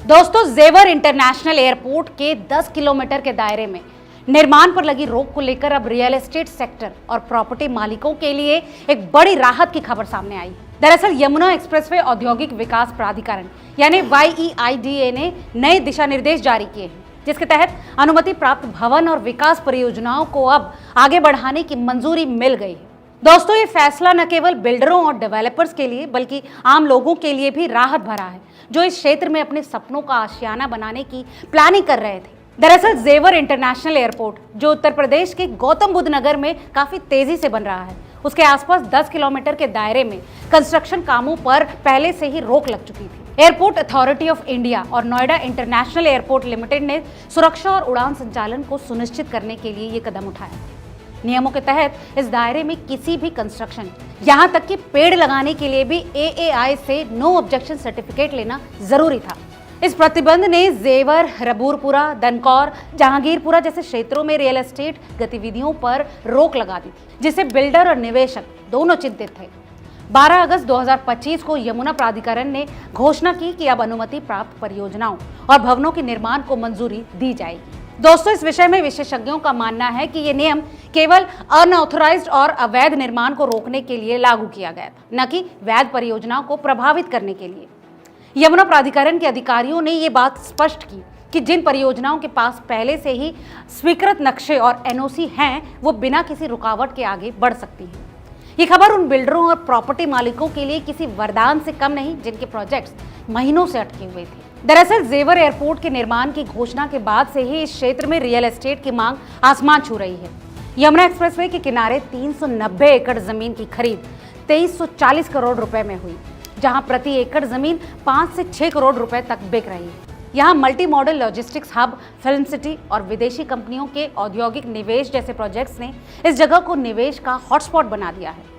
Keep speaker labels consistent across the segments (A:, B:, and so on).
A: दोस्तों, जेवर international airport के 10 किलोमीटर के दायरे में निर्माण पर लगी रोक को लेकर अब रियल एस्टेट सेक्टर और प्रॉपर्टी मालिकों के लिए एक बड़ी राहत की खबर सामने आई। दरअसल यमुना एक्सप्रेसवे औद्योगिक विकास प्राधिकरण यानी YEIDA ने नए दिशा निर्देश जारी किए हैं, जिसके तहत अनुमति प्राप्त भवन और विकास परियोजनाओं को अब आगे बढ़ाने की मंजूरी मिल गई है। दोस्तों, ये फैसला न केवल बिल्डरों और डेवलपर्स के लिए बल्कि आम लोगों के लिए भी राहत भरा है, जो इस क्षेत्र में अपने सपनों का आशियाना बनाने की प्लानिंग कर रहे थे। दरअसल जेवर इंटरनेशनल एयरपोर्ट, जो उत्तर प्रदेश के गौतम बुद्ध नगर में काफी तेजी से बन रहा है, उसके आसपास 10 किलोमीटर के दायरे में कंस्ट्रक्शन कामों पर पहले से ही रोक लग चुकी थी। एयरपोर्ट अथॉरिटी ऑफ इंडिया और नोएडा इंटरनेशनल एयरपोर्ट लिमिटेड ने सुरक्षा और उड़ान संचालन को सुनिश्चित करने के लिए ये कदम उठाया। नियमों के तहत इस दायरे में किसी भी कंस्ट्रक्शन, यहां तक कि पेड़ लगाने के लिए भी AAI से नो ऑब्जेक्शन सर्टिफिकेट लेना जरूरी था। इस प्रतिबंध ने जेवर, रबूरपुरा, दनकौर, जहांगीरपुरा जैसे क्षेत्रों में रियल एस्टेट गतिविधियों पर रोक लगा दी, जिससे बिल्डर और निवेशक दोनों चिंतित थे। 12 अगस्त 2025 को यमुना प्राधिकरण ने घोषणा की कि अब अनुमति प्राप्त परियोजनाओं और भवनों के निर्माण को मंजूरी दी जाएगी। दोस्तों, इस विषय में विशेषज्ञों का मानना है कि ये नियम केवल अनऑथराइज्ड और अवैध निर्माण को रोकने के लिए लागू किया गया था, न कि वैध परियोजनाओं को प्रभावित करने के लिए। यमुना प्राधिकरण के अधिकारियों ने ये बात स्पष्ट की कि जिन परियोजनाओं के पास पहले से ही स्वीकृत नक्शे और NOC हैं, वो बिना किसी रुकावट के आगे बढ़ सकती हैं। ये खबर उन बिल्डरों और प्रॉपर्टी मालिकों के लिए किसी वरदान से कम नहीं, जिनके प्रोजेक्ट्स महीनों से अटके हुए थे। दरअसल जेवर एयरपोर्ट के निर्माण की घोषणा के बाद से ही इस क्षेत्र में रियल एस्टेट की मांग आसमान छू रही है। यमुना एक्सप्रेसवे के किनारे 390 एकड़ जमीन की खरीद 2340 करोड़ रुपए में हुई, जहां प्रति एकड़ जमीन 5 से 6 करोड़ रुपए तक बिक रही है। यहाँ multi modal logistics hub, film city और विदेशी कंपनियों के औद्योगिक निवेश जैसे प्रोजेक्ट्स ने इस जगह को निवेश का हॉटस्पॉट बना दिया है।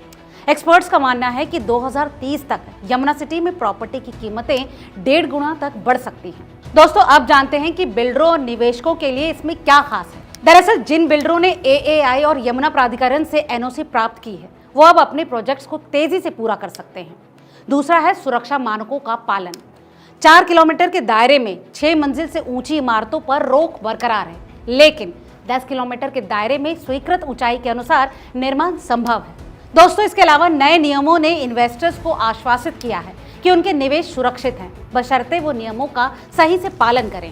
A: एक्सपर्ट्स का मानना है कि 2030 तक यमुना सिटी में प्रॉपर्टी की कीमतें 1.5 गुना तक बढ़ सकती हैं। दोस्तों, अब जानते हैं कि बिल्डरों और निवेशकों के लिए इसमें क्या खास है। दरअसल जिन बिल्डरों ने AAI और यमुना प्राधिकरण से NOC प्राप्त की है, वो अब अपने प्रोजेक्ट्स को तेजी से पूरा कर सकते हैं। दूसरा है सुरक्षा मानकों का पालन। 4 किलोमीटर के दायरे में 6 मंजिल से ऊंची इमारतों पर रोक बरकरार है, लेकिन 10 किलोमीटर के दायरे में स्वीकृत ऊंचाई के अनुसार निर्माण संभव है। दोस्तों, इसके अलावा नए नियमों ने इन्वेस्टर्स को आश्वासित किया है कि उनके निवेश सुरक्षित हैं, बशर्ते वो नियमों का सही से पालन करें।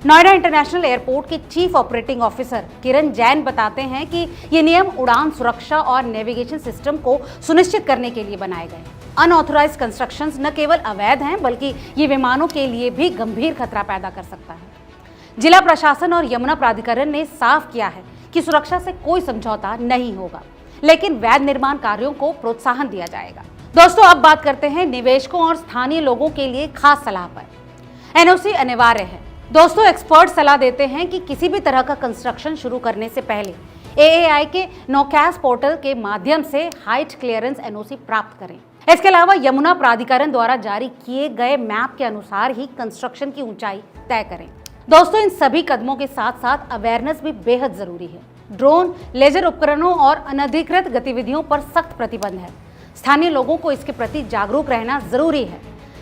A: नोएडा इंटरनेशनल एयरपोर्ट के चीफ ऑपरेटिंग ऑफिसर किरण जैन बताते हैं कि ये नियम उड़ान सुरक्षा और नेविगेशन सिस्टम को सुनिश्चित करने के लिए बनाए गए। अनऑथराइज्ड कंस्ट्रक्शंस न केवल अवैध हैं, बल्कि ये विमानों के लिए भी गंभीर खतरा पैदा कर सकता है। जिला प्रशासन और यमुना प्राधिकरण ने साफ किया है कि सुरक्षा से कोई समझौता नहीं होगा, लेकिन वैध निर्माण कार्यों को प्रोत्साहन दिया जाएगा। दोस्तों, अब बात करते हैं निवेशकों और स्थानीय लोगों के लिए खास सलाह पर। NOC अनिवार्य है। दोस्तों, एक्सपर्ट सलाह देते हैं कि किसी भी तरह का कंस्ट्रक्शन शुरू करने से पहले AAI के नोकैस पोर्टल के माध्यम से हाइट क्लियरेंस NOC प्राप्त करें। इसके अलावा यमुना प्राधिकरण द्वारा जारी किए गए मैप के अनुसार ही कंस्ट्रक्शन की ऊंचाई तय करें। दोस्तों, इन सभी कदमों के साथ साथ अवेयरनेस भी बेहद जरूरी है। ड्रोन, लेजर उपकरणों और अनधिकृत गतिविधियों पर सख्त प्रतिबंध है। स्थानीय लोगों को इसके प्रति जागरूक रहना जरूरी है।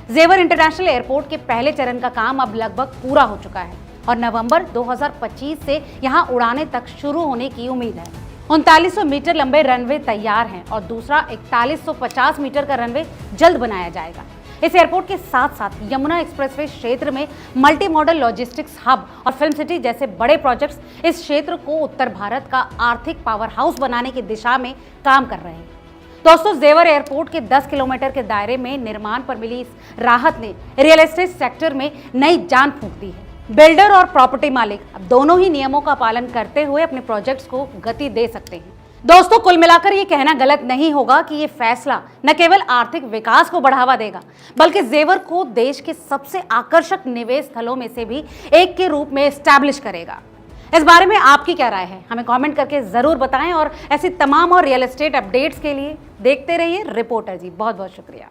A: जेवर इंटरनेशनल एयरपोर्ट के पहले चरण का काम अब लगभग पूरा हो चुका है और नवंबर 2025 से यहां उड़ानें तक शुरू होने की उम्मीद है। 3900 मीटर लंबे रनवे तैयार हैं और दूसरा 4150 मीटर का रनवे जल्द बनाया जाएगा। इस एयरपोर्ट के साथ साथ यमुना एक्सप्रेसवे क्षेत्र में मल्टी मॉडल लॉजिस्टिक्स हब और फिल्म सिटी जैसे बड़े प्रोजेक्ट्स इस क्षेत्र को उत्तर भारत का आर्थिक पावर हाउस बनाने की दिशा में काम कर रहे हैं। दोस्तों, जेवर एयरपोर्ट के 10 किलोमीटर के दायरे में निर्माण पर मिली इस राहत ने रियल एस्टेट सेक्टर में नई जान फूंक दी है। बिल्डर और प्रॉपर्टी मालिक अब दोनों ही नियमों का पालन करते हुए अपने प्रोजेक्ट्स को गति दे सकते हैं। दोस्तों, कुल मिलाकर ये कहना गलत नहीं होगा कि ये फैसला न केवल आर्थिक विकास को बढ़ावा देगा, बल्कि जेवर को देश के सबसे आकर्षक निवेश स्थलों में से भी एक के रूप में एस्टैब्लिश करेगा। इस बारे में आपकी क्या राय है, हमें कमेंट करके जरूर बताएं और ऐसी तमाम और रियल एस्टेट अपडेट्स के लिए देखते रहिए रिपोर्टर जी। बहुत बहुत शुक्रिया।